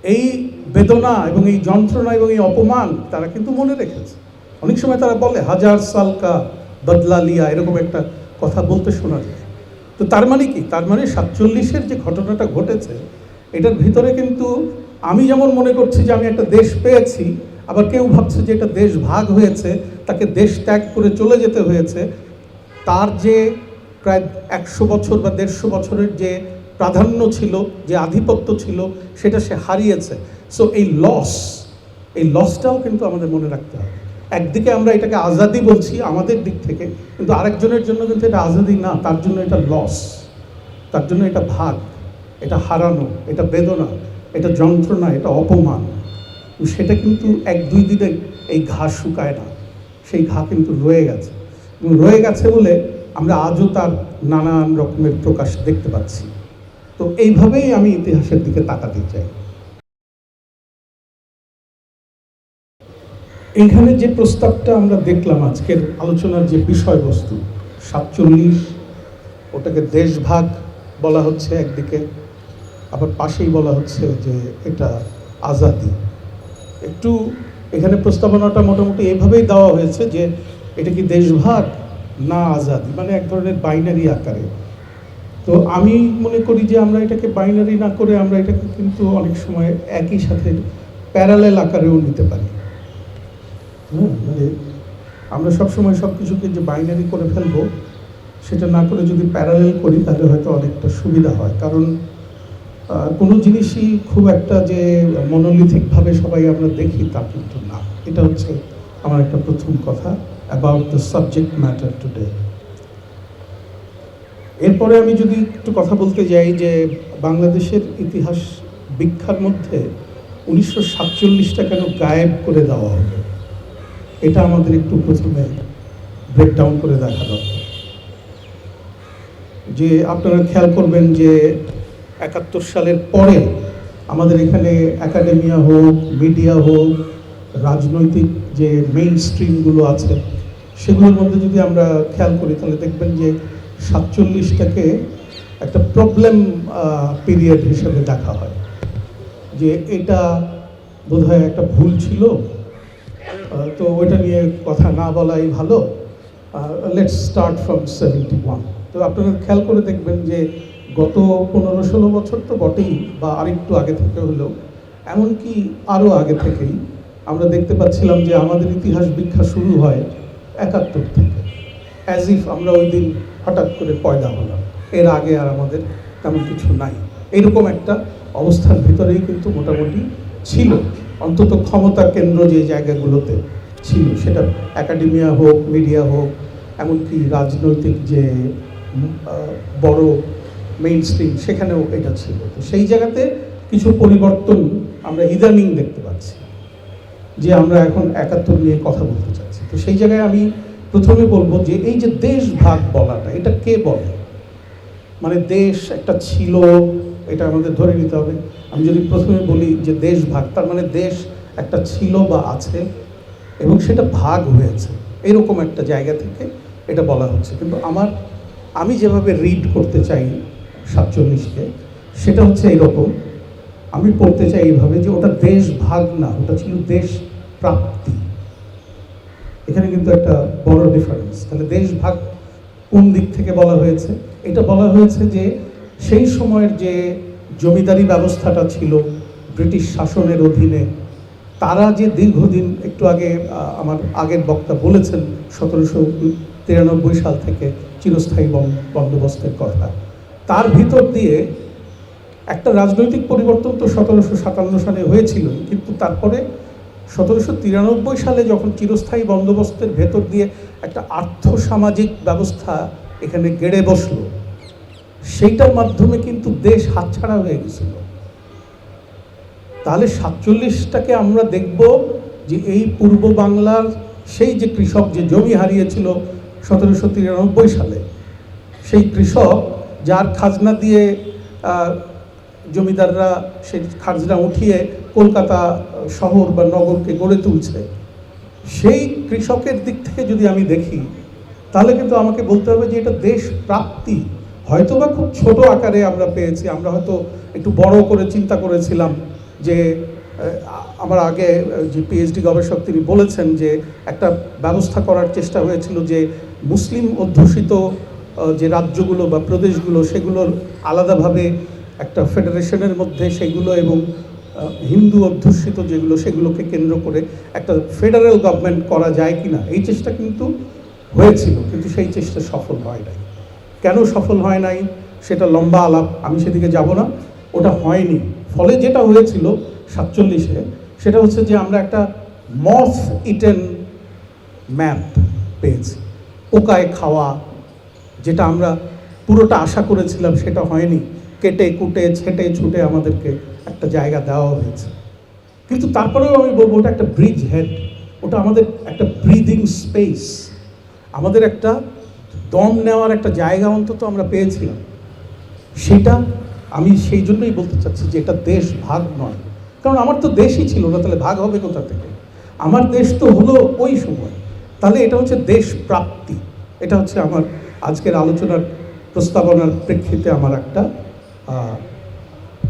এই বেদনা এবং এই যন্ত্রণা এবং এই অপমান তারা কিন্তু মনে রেখেছে। অনেক সময় তারা বলে 1000 সাল কা বদলা লিয়া, এরকম একটা কথা বলতে শোনা যায়। তো তার মানে কি? তার মানে 47-এর যে ঘটনাটা ঘটেছে এটার ভিতরে কিন্তু আমি যেমন মনে করছি যে আমি একটা দেশ পেয়েছি, আবার কেউ ভাবছে যে এটা দেশ ভাগ হয়েছে, তাকে দেশ ত্যাগ করে চলে যেতে হয়েছে। তার যে প্রায় 100 বছর বা 150 বছরের যে প্রাধান্য ছিল, যে আধিপত্য ছিল, সেটা সে হারিয়েছে। সো এই লসটাও কিন্তু আমাদের মনে রাখতে হবে। একদিকে আমরা এটাকে আজাদি বলছি আমাদের দিক থেকে, কিন্তু আরেকজনের জন্য কিন্তু এটা আজাদি না, তার জন্য এটা লস, তার জন্য এটা ভাগ, এটা হারানো, এটা বেদনা, এটা যন্ত্রণা, এটা অপমান। সেটা কিন্তু 1-2 দিনে এই ঘা শুকায় না, সেই ঘা কিন্তু রয়ে গেছে, এবং রয়ে গেছে বলে আমরা আজও তার নানান রকমের প্রকাশ দেখতে পাচ্ছি। তো এইভাবেই আমি ইতিহাসের দিকে তাকাতে চাই। এইখানে যে প্রস্তাবটা আমরা দেখলাম, আজকের আলোচনার যে বিষয়বস্তু, 47, ওটাকে দেশভাগ বলা হচ্ছে একদিকে, আবার পাশেই বলা হচ্ছে যে এটা আজাদি। একটু এখানে প্রস্তাবনাটা মোটামুটি এভাবেই দেওয়া হয়েছে যে এটা কি দেশভাগ না আজাদি, মানে এক ধরনের বাইনারি আকারে। তো আমি মনে করি যে আমরা এটাকে বাইনারি না করে আমরা এটাকে কিন্তু অনেক সময় একই সাথে প্যারালেল আকারেও নিতে পারি। মানে আমরা সবসময় সব কিছুকে যে বাইনারি করে ফেলবো সেটা না করে যদি প্যারালেল করি তাহলে হয়তো অনেকটা সুবিধা হয়। কারণ কোনো জিনিসই খুব একটা যে মনোলিথিকভাবে সবাই আমরা দেখি তা কিন্তু না। এটা হচ্ছে আমার একটা প্রথম কথা about the subject matter today. এরপরে আমি যদি একটু কথা বলতে যাই যে বাংলাদেশের ইতিহাস বিখ্যার মধ্যে 1947টা কেন গায়েব করে দেওয়া হলো, এটা আমাদের একটু প্রথমে ব্রেকডাউন করে দেখা দরকার। যে আপনারা খেয়াল করবেন যে 71 সালের পরে আমাদের এখানে একাডেমিয়া হোক, মিডিয়া হোক, রাজনৈতিক যে মেইন স্ট্রিমগুলো আছে সেগুলোর মধ্যে যদি আমরা খেয়াল করি তাহলে দেখবেন যে 47টাকে একটা প্রবলেম পিরিয়ড হিসেবে দেখা হয়, যে এটা বোধহয় একটা ভুল ছিল, তো ওইটা নিয়ে কথা না বলাই ভালো, লেটস স্টার্ট ফ্রম 71। তো আপনারা খেয়াল করে দেখবেন যে গত 15-16 বছর তো বটেই, বা আরেকটু আগে থেকে হলেও, এমনকি আরও আগে থেকেই আমরা দেখতে পাচ্ছিলাম যে আমাদের ইতিহাস বিখ্যা শুরু হয় 71 থেকে, অ্যাজ ইফ আমরা ওই দিন হঠাৎ করে পয়দা হলাম, এর আগে আর আমাদের তেমন কিছু নাই। এরকম একটা অবস্থার ভিতরেই কিন্তু মোটামুটি ছিল, অন্তত ক্ষমতা কেন্দ্র যে জায়গাগুলোতে ছিল, সেটা একাডেমিয়া হোক, মিডিয়া হোক, এমনকি রাজনৈতিক যে বড় মেইন স্ট্রিম, সেখানেও এটা ছিল। তো সেই জায়গাতে কিছু পরিবর্তন আমরা ইদানিং দেখতে পাচ্ছি, যে আমরা এখন 71 নিয়ে কথা বলতে চাচ্ছি। তো সেই জায়গায় আমি প্রথমে বলবো যে এই যে দেশ ভাগ বলাটা, এটা কে বলে? মানে দেশ একটা ছিল, এটা আমাদের ধরে নিতে হবে। আমি যদি প্রথমে বলি যে দেশ ভাগ, তার মানে দেশ একটা ছিল বা আছে এবং সেটা ভাগ হয়েছে, এরকম একটা জায়গা থেকে এটা বলা হচ্ছে। কিন্তু আমি যেভাবে রিড করতে চাই 47কে, সেটা হচ্ছে এরকম, আমি পড়তে চাই এইভাবে যে ওটা দেশ ভাগ না, ওটা ছিল দেশ প্রাপ্তি। এখানে কিন্তু একটা বড় ডিফারেন্স। তাহলে দেশ ভাগ কোন দিক থেকে বলা হয়েছে? এটা বলা হয়েছে যে সেই সময়ের যে জমিদারি ব্যবস্থাটা ছিল ব্রিটিশ শাসনের অধীনে, তারা যে দীর্ঘদিন, একটু আগে আমার আগের বক্তা বলেছেন 1793 সাল থেকে চিরস্থায়ী বন্দোবস্তের কথা, তার ভিতর দিয়ে একটা রাজনৈতিক পরিবর্তন তো 1757 সালে হয়েছিল, কিন্তু তারপরে 1793 সালে যখন চিরস্থায়ী বন্দোবস্তের ভেতর দিয়ে একটা আর্থসামাজিক ব্যবস্থা এখানে গেড়ে বসলো, সেইটার মাধ্যমে কিন্তু দেশ হাতছাড়া হয়ে গেছিল। তাহলে 47টাকে আমরা দেখব যে এই পূর্ব বাংলার সেই যে কৃষক যে জমি হারিয়েছিল 1793 সালে, সেই কৃষক যার খাজনা দিয়ে জমিদাররা সেই খাজনা উঠিয়ে কলকাতা শহর বা নগরকে গড়ে তুলছে, সেই কৃষকের দিক থেকে যদি আমি দেখি তাহলে কিন্তু আমাকে বলতে হবে যে এটা দেশ প্রাপ্তি। হয়তো বা খুব ছোট আকারে আমরা পেয়েছি, আমরা হয়তো একটু বড় করে চিন্তা করেছিলাম যে আমার আগে যে পিএইচডি গবেষক তিনি বলেছেন যে একটা ব্যবস্থা করার চেষ্টা হয়েছিল যে মুসলিম অধ্যুষিত যে রাজ্যগুলো বা প্রদেশগুলো সেগুলোর আলাদাভাবে একটা ফেডারেশনের মধ্যে সেগুলো এবং হিন্দু অধ্যুষিত যেগুলো সেগুলোকে কেন্দ্র করে একটা ফেডারেল গভর্নমেন্ট করা যায় কি না, এই চেষ্টা কিন্তু হয়েছিল, কিন্তু সেই চেষ্টা সফল হয় নাই। কেন সফল হয় নাই সেটা লম্বা আলাপ, আমি সেদিকে যাব না। ওটা হয়নি, ফলে যেটা হয়েছিল 47-এ সেটা হচ্ছে যে আমরা একটা মথ ইটেন ম্যাপ পেয়েছি, পোকায় খাওয়া, যেটা আমরা পুরোটা আশা করেছিলাম সেটা হয়নি। কেটে কুটে ছেটে ছুটে আমাদেরকে একটা জায়গা দেওয়া হয়েছে, কিন্তু তারপরেও আমি বলবো ওটা একটা ব্রিজ হেড, ওটা আমাদের একটা ব্রিদিং স্পেস, আমাদের একটা দম নেওয়ার একটা জায়গা অন্তত আমরা পেয়েছিলাম। সেটা আমি সেই জন্যই বলতে চাচ্ছি যে এটা দেশ ভাগ নয়, কারণ আমার তো দেশই ছিল না, তাহলে ভাগ হবে কোথা থেকে? আমার দেশ তো হলো ওই সময়, তাহলে এটা হচ্ছে দেশ প্রাপ্তি। এটা হচ্ছে আমার আজকের আলোচনার প্রস্তাবনার প্রেক্ষিতে আমার একটা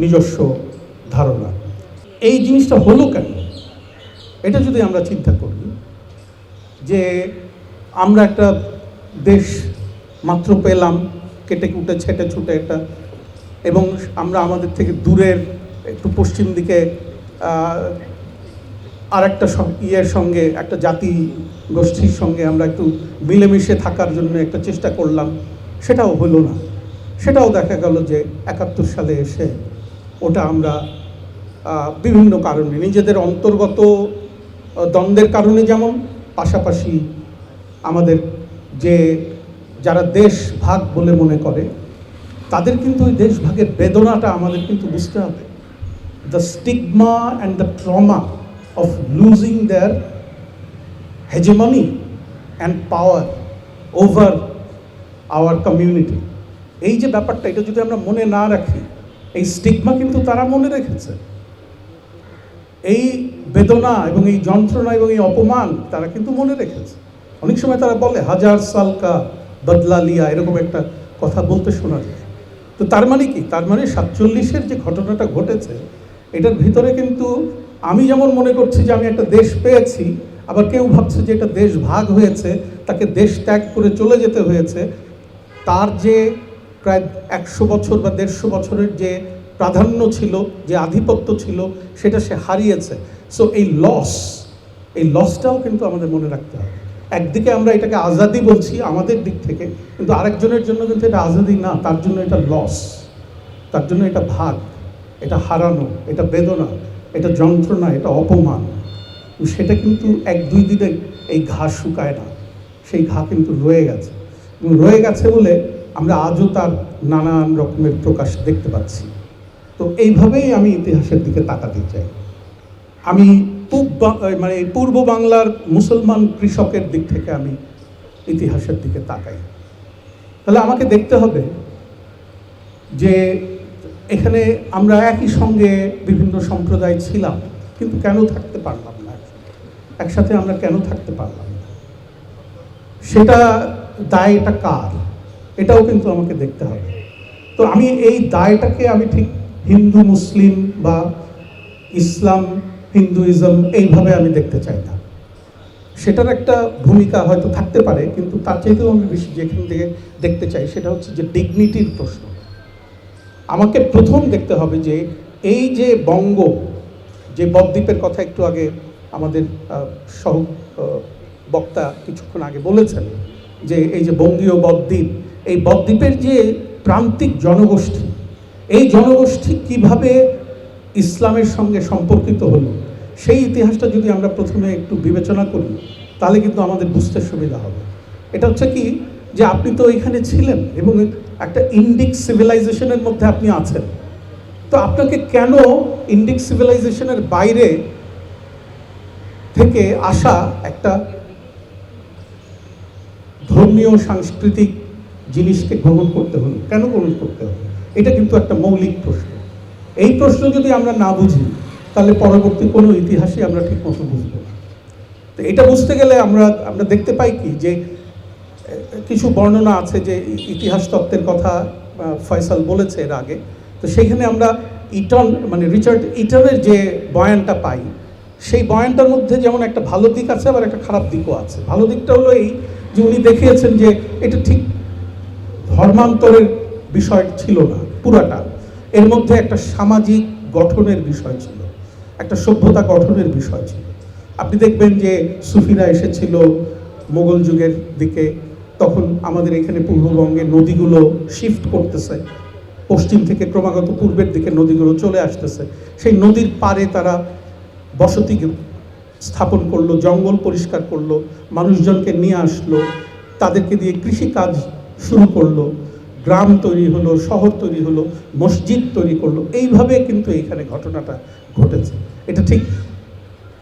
নিজস্ব ধারণা। এই জিনিসটা হলো কেন, এটা যদি আমরা চিন্তা করি যে আমরা একটা দেশ মাত্র পেলাম কেটে কুটে ছেটে ছুটে একটা, এবং আমরা আমাদের থেকে দূরের একটু পশ্চিম দিকে আর একটা ইয়ের সঙ্গে একটা জাতি গোষ্ঠীর সঙ্গে আমরা একটু মিলেমিশে থাকার জন্য একটা চেষ্টা করলাম, সেটাও হলো না। সেটাও দেখা গেল যে 71 সালে এসে ওটা আমরা বিভিন্ন কারণে, নিজেদের অন্তর্গত দ্বন্দ্বের কারণে যেমন, পাশাপাশি আমাদের যে যারা দেশ ভাগ বলে মনে করে তাদের কিন্তু ওই দেশ ভাগের বেদনাটা আমাদের কিন্তু বুঝতে হবে। The stigma and the trauma of losing their hegemony and power over our community, এই যে ব্যাপারটা, এটা যদি আমরা মনে না রাখি, এই স্টিগমা কিন্তু তারা মনে রেখেছে, এই বেদনা এবং এই যন্ত্রণা এবং এই অপমান তারা কিন্তু মনে রেখেছে। অনেক সময় তারা বলে 1000 সাল কা বদলা লিয়া, এরকম একটা কথা বলতে শোনা যায়। তো তার মানে কি? তার মানে 47-এর যে ঘটনাটা ঘটেছে এটার ভিতরে কিন্তু আমি যেমন মনে করছি যে আমি একটা দেশ পেয়েছি, আবার কেউ ভাবছে যে এটা দেশ ভাগ হয়েছে, তাকে দেশ ত্যাগ করে চলে যেতে হয়েছে, তার যে প্রায় 100 বছর বা 150 বছরের যে প্রাধান্য ছিল, যে আধিপত্য ছিল, সেটা সে হারিয়েছে। সো এই লসটাও কিন্তু আমাদের মনে রাখতে হবে। একদিকে আমরা এটাকে আজাদি বলছি আমাদের দিক থেকে, কিন্তু আরেকজনের জন্য কিন্তু এটা আজাদি না, তার জন্য এটা লস, তার জন্য এটা ভাগ, এটা হারানো, এটা বেদনা, এটা যন্ত্রণা, এটা অপমান। সেটা কিন্তু 1-2 দিনে এই ঘা শুকায় না, সেই ঘা কিন্তু রয়ে গেছে, এবং রয়ে গেছে বলে আমরা আজও তার নানান রকমের প্রকাশ দেখতে পাচ্ছি। তো এইভাবেই আমি ইতিহাসের দিকে তাকাতে চাই। আমি পূর্ব বাংলার মুসলমান কৃষকের দিক থেকে আমি ইতিহাসের দিকে তাকাই, তাহলে আমাকে দেখতে হবে যে এখানে আমরা একই সঙ্গে বিভিন্ন সম্প্রদায় ছিলাম, কিন্তু কেন থাকতে পারলাম না একসাথে? আমরা কেন থাকতে পারলাম না? সেটা দায় এটা কার, এটাও কিন্তু আমাকে দেখতে হবে। তো আমি এই দায়টাকে আমি ঠিক হিন্দু মুসলিম বা ইসলাম হিন্দুইজম এইভাবে আমি দেখতে চাই না। সেটার একটা ভূমিকা হয়তো থাকতে পারে, কিন্তু তার চাইতেও আমি বেশি যেখান থেকে দেখতে চাই সেটা হচ্ছে যে ডিগনিটির প্রশ্ন। আমাকে প্রথম দেখতে হবে যে এই যে বঙ্গ, যে বদ্বীপের কথা একটু আগে আমাদের সহ বক্তা কিছুক্ষণ আগে বলেছেন, যে এই যে বঙ্গীয় বদ্বীপ, এই বদ্বীপের যে প্রান্তিক জনগোষ্ঠী, এই জনগোষ্ঠী কিভাবে ইসলামের সঙ্গে সম্পর্কিত হলো, সেই ইতিহাসটা যদি আমরা প্রথমে একটু বিবেচনা করি তাহলে কিন্তু আমাদের বুঝতে সুবিধা হবে। এটা হচ্ছে কি যে আপনি তো এখানে ছিলেন এবং একটা ইন্ডিক সিভিলাইজেশনের মধ্যে আপনি আছেন, তো আপনাকে কেন ইন্ডিক সিভিলাইজেশনের বাইরে থেকে আসা একটা ধর্মীয় সাংস্কৃতিক জিনিসকে গ্রহণ করতে হলো? কেন গ্রহণ করতে হলো? এটা কিন্তু একটা মৌলিক প্রশ্ন। এই প্রশ্ন যদি আমরা না বুঝি তাহলে পরবর্তী কোনো ইতিহাসই আমরা ঠিক মতো বুঝবো না। তো এটা বুঝতে গেলে আমরা দেখতে পাই কি যে কিছু বর্ণনা আছে যে ইতিহাস তত্ত্বের কথা ফয়সাল বলেছে এর আগে, তো সেইখানে আমরা ইটন মানে রিচার্ড ইটনের যে বয়ানটা পাই, সেই বয়ানটার মধ্যে যেমন একটা ভালো দিক আছে আবার একটা খারাপ দিকও আছে। ভালো দিকটা হলো এই যে উনি দেখিয়েছেন যে এটা ঠিক ধর্মান্তরের বিষয় ছিল না পুরাটা, এর মধ্যে একটা সামাজিক গঠনের বিষয় ছিল, একটা সভ্যতা গঠনের বিষয় ছিল। আপনি দেখবেন যে সুফিরা এসেছিল মোগল যুগের দিকে, তখন আমাদের এখানে পূর্ববঙ্গে নদীগুলো শিফট করতেছে, পশ্চিম থেকে ক্রমাগত পূর্বের দিকে নদীগুলো চলে আসতেছে। সেই নদীর পাড়ে তারা বসতি স্থাপন করলো, জঙ্গল পরিষ্কার করলো, মানুষজনকে নিয়ে আসলো, তাদেরকে দিয়ে কৃষিকাজ শুরু করলো, গ্রাম তৈরি হলো, শহর তৈরি হলো, মসজিদ তৈরি করলো। এইভাবে কিন্তু এইখানে ঘটনাটা ঘটেছে। এটা ঠিক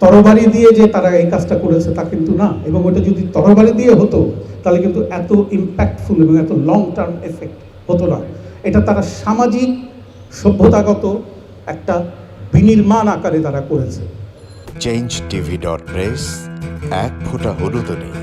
তরবারি দিয়ে যে তারা এই কাজটা করেছে তা কিন্তু না, এবং ওটা যদি তরবারি দিয়ে হতো তাহলে কিন্তু এত ইম্প্যাক্টফুল এবং এত লং টার্ম এফেক্ট হতো না। এটা তারা সামাজিক সভ্যতাগত একটা বিনির্মাণ আকারে তারা করেছে। changeTV.press, এক ফোঁটা হলুদও নেই।